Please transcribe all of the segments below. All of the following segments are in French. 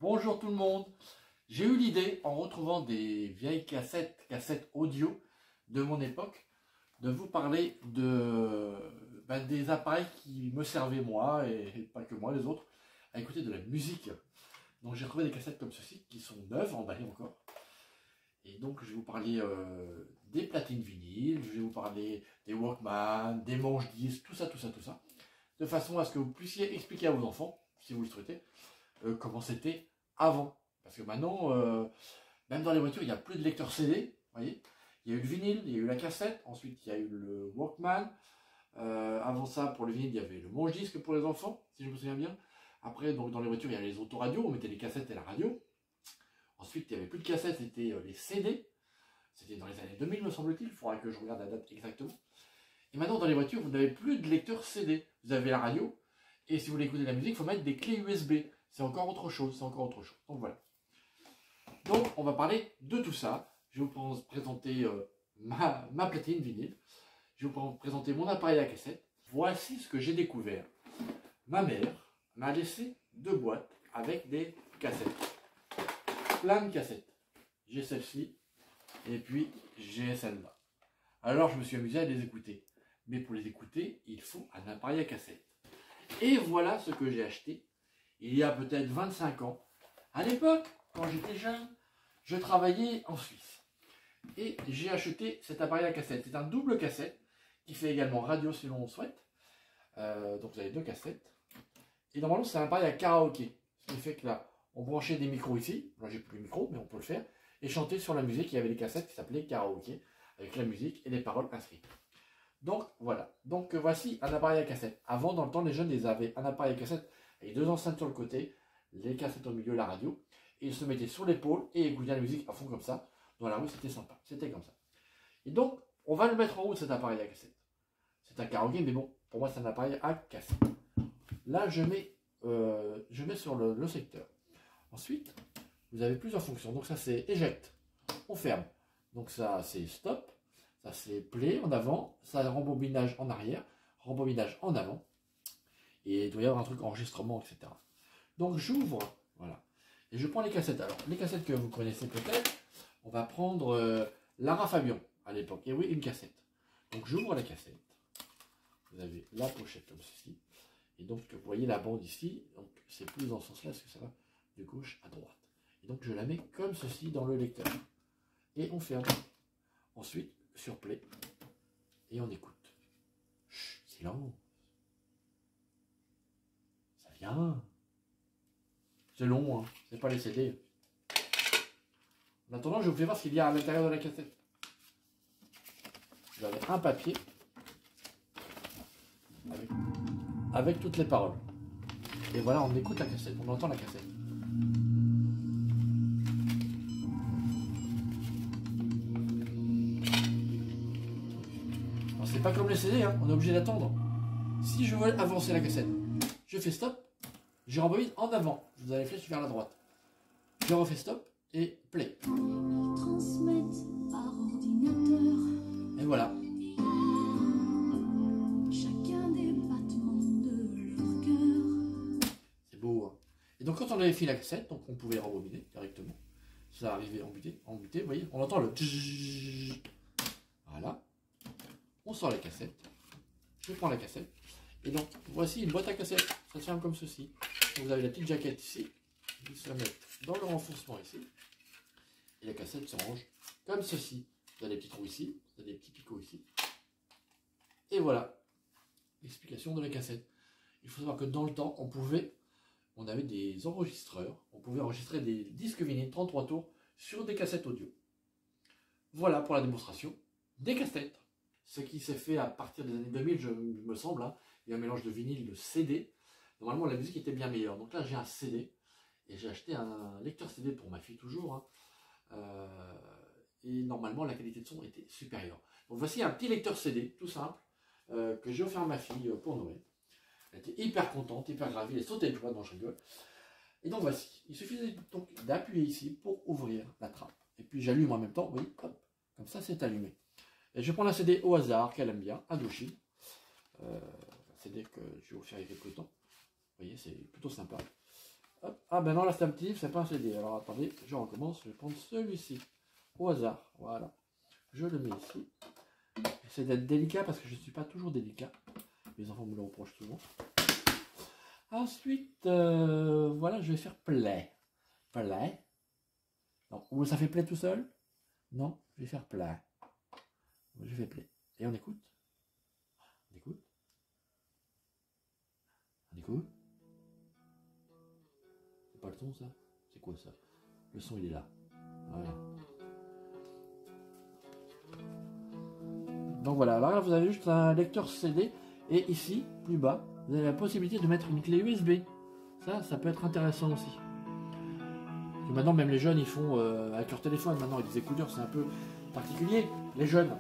Bonjour tout le monde. J'ai eu l'idée, en retrouvant des vieilles cassettes audio de mon époque, de vous parler des appareils qui me servaient moi, et pas que moi, les autres, à écouter de la musique. Donc j'ai trouvé des cassettes comme ceci, qui sont neuves, emballées encore. Et donc je vais vous parler des platines vinyles, je vais vous parler des Walkman, des manches disques, tout ça, de façon à ce que vous puissiez expliquer à vos enfants, si vous le souhaitez, comment c'était avant. Parce que maintenant, même dans les voitures, il n'y a plus de lecteur CD, vous voyez. Il y a eu le vinyle, il y a eu la cassette, ensuite il y a eu le Walkman. Avant ça, pour le vinyle, il y avait le manche-disque pour les enfants, si je me souviens bien. Après, donc, dans les voitures, il y a les autoradios, on mettait les cassettes et la radio. Ensuite, il n'y avait plus de cassettes, c'était les CD. C'était dans les années 2000, me semble-t-il. Il faudra que je regarde la date exactement. Et maintenant, dans les voitures, vous n'avez plus de lecteur CD. Vous avez la radio. Et si vous voulez écouter de la musique, il faut mettre des clés USB. C'est encore autre chose, Donc voilà. Donc, on va parler de tout ça. Je vais vous présenter ma platine vinyle. Je vais vous présenter mon appareil à cassette. Voici ce que j'ai découvert. Ma mère m'a laissé 2 boîtes avec des cassettes. Plein de cassettes. J'ai celle-ci et puis j'ai celle-là. Alors je me suis amusé à les écouter. Mais pour les écouter, il faut un appareil à cassette. Et voilà ce que j'ai acheté il y a peut-être 25 ans. À l'époque, quand j'étais jeune, je travaillais en Suisse. Et j'ai acheté cet appareil à cassette. C'est un double cassette qui fait également radio si l'on le souhaite. Donc vous avez 2 cassettes. Et normalement c'est un appareil à karaoké. Ce qui fait que là, on branchait des micros ici. Là j'ai plus de micro, mais on peut le faire. Et chanter sur la musique. Il y avait des cassettes qui s'appelaient karaoké. Avec la musique et les paroles inscrites. Donc voilà. Donc voici un appareil à cassette. Avant, dans le temps, les jeunes, ils avaient un appareil à cassette avec 2 enceintes sur le côté. Les cassettes au milieu, la radio. Et ils se mettaient sur l'épaule et écoutaient la musique à fond comme ça. Dans la rue, c'était sympa. C'était comme ça. Et donc, on va le mettre en haut de cet appareil à cassette. C'est un karaoké, mais bon, pour moi, c'est un appareil à cassette. Là, je mets sur le secteur. Ensuite, vous avez plusieurs fonctions. Donc ça, c'est éjecte. On ferme. Donc ça, c'est stop. Ça, c'est play en avant. Ça, rembobinage en arrière. Rembobinage en avant. Et il doit y avoir un truc enregistrement, etc. Donc j'ouvre. Voilà. Et je prends les cassettes. Alors, les cassettes que vous connaissez peut-être, on va prendre Lara Fabian à l'époque. Et oui, une cassette. Donc j'ouvre la cassette. Vous avez la pochette comme ceci. Et donc vous voyez la bande ici. Donc c'est plus dans ce sens-là, parce que ça va de gauche à droite. Et donc je la mets comme ceci dans le lecteur. Et on ferme. Ensuite, sur play. Et on écoute. Chut, silence. Ça vient. C'est long, hein. C'est pas les CD. En attendant, je vous fais voir ce qu'il y a à l'intérieur de la cassette. Vous avez un papier avec toutes les paroles. Et voilà, on écoute la cassette, on entend la cassette. Alors c'est pas comme les CD, hein, on est obligé d'attendre. Si je veux avancer la cassette, je fais stop, je rembobine en avant, vous avez les flèches vers la droite. Je refais stop et play. Et voilà. C'est beau, hein. Et donc quand on avait fait la cassette, donc on pouvait rembobiner directement. Ça arrivait en buté, vous voyez, on entend le tch. Voilà. On sort la cassette. Je prends la cassette. Et donc voici une boîte à cassette. Ça se ferme comme ceci. Donc, vous avez la petite jaquette ici. Ils se mettent dans le renfoncement ici. Et la cassette se range comme ceci. Vous avez des petits trous ici, vous avez des petits picots ici. Et voilà l'explication de la cassette. Il faut savoir que dans le temps, on avait des enregistreurs. On pouvait enregistrer des disques vinyles 33 tours sur des cassettes audio. Voilà pour la démonstration des cassettes. Ce qui s'est fait à partir des années 2000, je me semble, hein, il y a un mélange de vinyle et de CD. Normalement, la musique était bien meilleure. Donc là, j'ai un CD. Et j'ai acheté un lecteur CD pour ma fille toujours. Hein. Et normalement, la qualité de son était supérieure. Donc voici un petit lecteur CD, tout simple, que j'ai offert à ma fille pour Noël. Elle était hyper contente, hyper ravie. Elle sautait de joie, non, je rigole. Et donc voici. Il suffisait donc d'appuyer ici pour ouvrir la trappe. Et puis j'allume en même temps. Vous voyez, hop, comme ça, c'est allumé. Et je prends un CD au hasard qu'elle aime bien, Indochine. Un CD que j'ai offert il y a quelques temps. Vous voyez, c'est plutôt sympa. Hop. Ah ben non, là c'est un petit livre, c'est pas un CD. Alors attendez, je recommence, je vais prendre celui-ci. Au hasard, voilà. Je le mets ici. J'essaie d'être délicat parce que je ne suis pas toujours délicat. Les enfants me le reprochent souvent. Ensuite, voilà, je vais faire play. Play. Non, ou ça fait play tout seul? Non, je vais faire play. Je fais play. Et on écoute. On écoute. On écoute. C'est pas le son ça? C'est quoi ça? Le son il est là. Voilà. Donc voilà, alors là vous avez juste un lecteur CD. Et ici, plus bas, vous avez la possibilité de mettre une clé USB. Ça peut être intéressant aussi. Et maintenant, même les jeunes, ils font avec leur téléphone. Maintenant, avec des écouteurs, c'est un peu particulier. Les jeunes.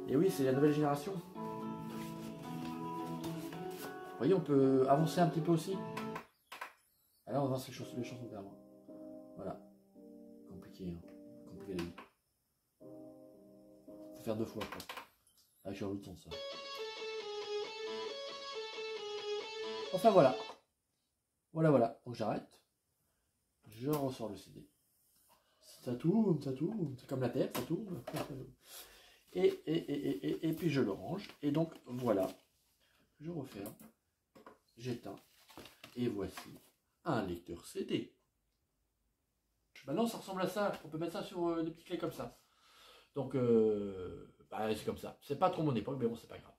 Et oui, c'est la nouvelle génération. Vous voyez, on peut avancer un petit peu aussi. Alors, on va voir les chansons carrément. Voilà. Compliqué, hein. Compliqué la vie. Faut faire 2 fois, je crois. Ah, j'ai envie de ça. Enfin, voilà. Voilà. Donc, j'arrête. Je ressors le CD. Ça tourne. C'est comme la tête, ça tourne. Et puis je le range. Et donc voilà. Je referme. J'éteins. Et voici un lecteur CD. Maintenant ça ressemble à ça. On peut mettre ça sur des petites clés comme ça. Donc c'est comme ça. C'est pas trop mon époque, mais bon, c'est pas grave.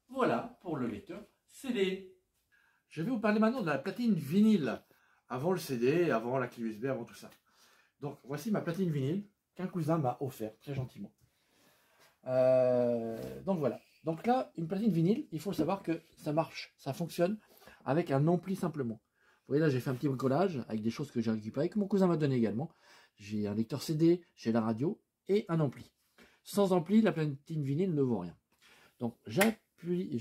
Voilà pour le lecteur CD. Je vais vous parler maintenant de la platine vinyle. Avant le CD, avant la clé USB, avant tout ça. Donc voici ma platine vinyle qu'un cousin m'a offert très gentiment. Donc voilà. Donc là, une platine vinyle, il faut le savoir que ça marche, ça fonctionne avec un ampli simplement. Vous voyez là, j'ai fait un petit bricolage avec des choses que j'ai récupérées, que mon cousin m'a donné également. J'ai un lecteur CD, j'ai la radio et un ampli. Sans ampli, la platine vinyle ne vaut rien. Donc j'appuie,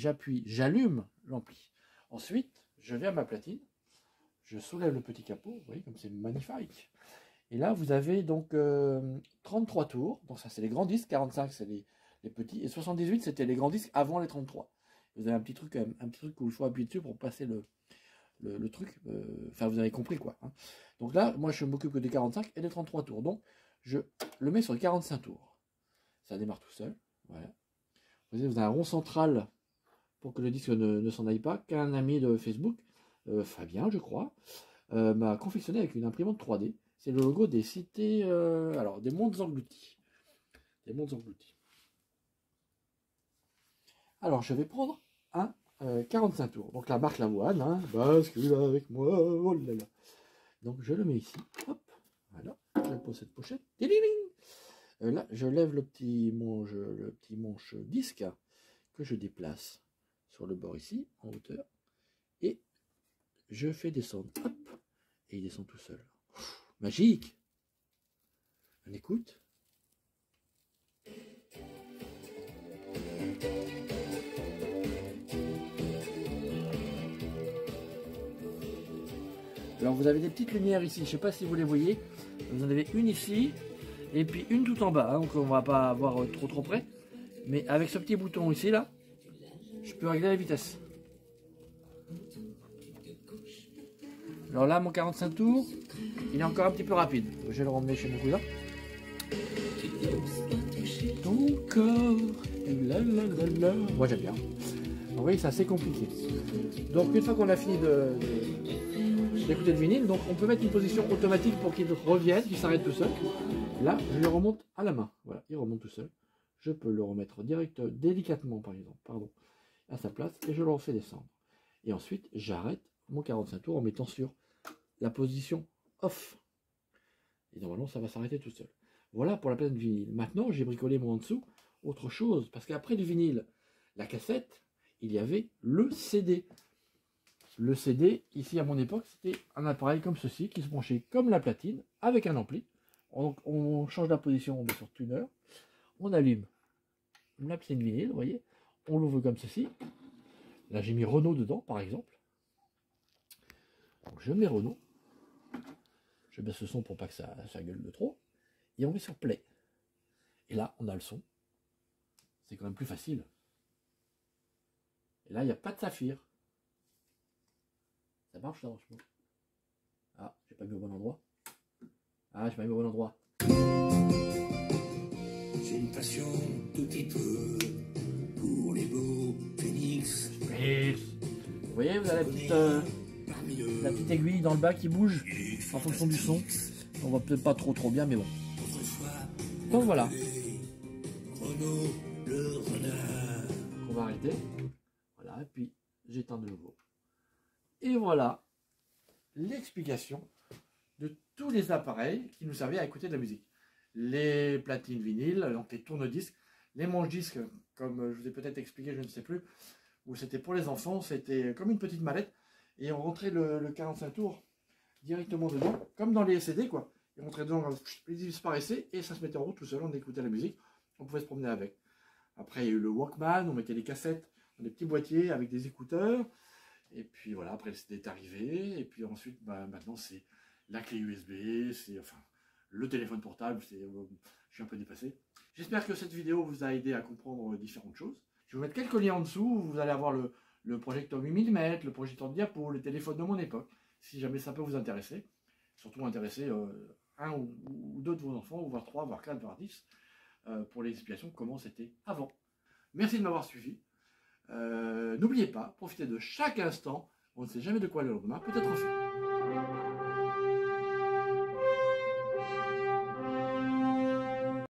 j'allume l'ampli. Ensuite, je vais à ma platine, je soulève le petit capot, vous voyez comme c'est magnifique. Et là, vous avez donc 33 tours. Donc ça, c'est les grands disques. 45, c'est les petits. Et 78, c'était les grands disques avant les 33. Vous avez un petit truc où il faut appuyer dessus pour passer le truc. Enfin, vous avez compris quoi. Hein. Donc là, moi, je m'occupe que des 45 et des 33 tours. Donc, je le mets sur les 45 tours. Ça démarre tout seul. Voilà. Vous avez un rond central pour que le disque ne s'en aille pas. Qu'un ami de Facebook, Fabien, je crois, m'a confectionné avec une imprimante 3D. C'est le logo des cités, alors des mondes engloutis. Des mondes engloutis. Alors, je vais prendre un 45 tours. Donc la marque Lavoine, hein, bascule avec moi, oh là là. Donc je le mets ici, hop, voilà, je pose cette pochette, là je lève le petit manche disque que je déplace sur le bord ici, en hauteur, et je fais descendre, hop, et il descend tout seul. Magique! On écoute. Alors vous avez des petites lumières ici, je ne sais pas si vous les voyez. Vous en avez une ici, et puis une tout en bas, hein, donc on ne va pas avoir trop près. Mais avec ce petit bouton ici, là, je peux régler la vitesse. Alors là, mon 45 tours, il est encore un petit peu rapide. Je vais le ramener chez mon cousin. Ton corps, la. Moi j'aime bien. Vous voyez, c'est assez compliqué. Donc une fois qu'on a fini d'écouter le vinyle, donc on peut mettre une position automatique pour qu'il revienne, qu'il s'arrête tout seul. Là, je le remonte à la main. Voilà, il remonte tout seul. Je peux le remettre délicatement, par exemple, à sa place, et je le refais descendre. Et ensuite, j'arrête mon 45 tours en mettant sur la position off. Et normalement, ça va s'arrêter tout seul. Voilà pour la platine vinyle. Maintenant, j'ai bricolé mon en dessous autre chose. Parce qu'après le vinyle, la cassette, il y avait le CD. Le CD, ici à mon époque, c'était un appareil comme ceci, qui se branchait comme la platine, avec un ampli. Donc on change la position, on met sur tuner. On allume la platine vinyle, vous voyez. On l'ouvre comme ceci. Là, j'ai mis Renault dedans, par exemple. Donc je mets Renault. Je baisse le son pour pas que ça gueule de trop. Et on met sur play. Et là, on a le son. C'est quand même plus facile. Et là, il n'y a pas de saphir. Ça marche, ça marche pas. Ah, j'ai pas mis au bon endroit. Ah, j'ai pas mis au bon endroit. J'ai une passion tout petit peu pour les beaux phénix. Vous voyez, vous avez la petite aiguille dans le bas qui bouge en fonction du son. On voit peut-être pas trop bien, mais bon. Donc voilà. On va arrêter. Voilà, et puis j'éteins de nouveau. Et voilà l'explication de tous les appareils qui nous servaient à écouter de la musique. Les platines vinyles, donc les tourne-disques, les manches-disques, comme je vous ai peut-être expliqué, je ne sais plus, où c'était pour les enfants, c'était comme une petite mallette, et on rentrait le 45 tours directement dedans, comme dans les CD, quoi. Et on rentrait dedans, il disparaissait, et ça se mettait en route tout seul, on écoutait la musique, on pouvait se promener avec. Après, il y a eu le Walkman, on mettait les cassettes dans des petits boîtiers avec des écouteurs, et puis voilà, après le CD est arrivé, et puis ensuite, bah, maintenant c'est la clé USB, c'est enfin le téléphone portable, je suis un peu dépassé. J'espère que cette vidéo vous a aidé à comprendre différentes choses. Je vais vous mettre quelques liens en dessous, vous allez avoir le projecteur 8 mm, le projecteur de diapo, le téléphone de mon époque, si jamais ça peut vous intéresser. Surtout intéresser un ou deux de vos enfants, ou voire 3, voire 4, voire 10, pour l'explication de comment c'était avant. Merci de m'avoir suivi. N'oubliez pas, profitez de chaque instant, on ne sait jamais de quoi le lendemain peut être fait.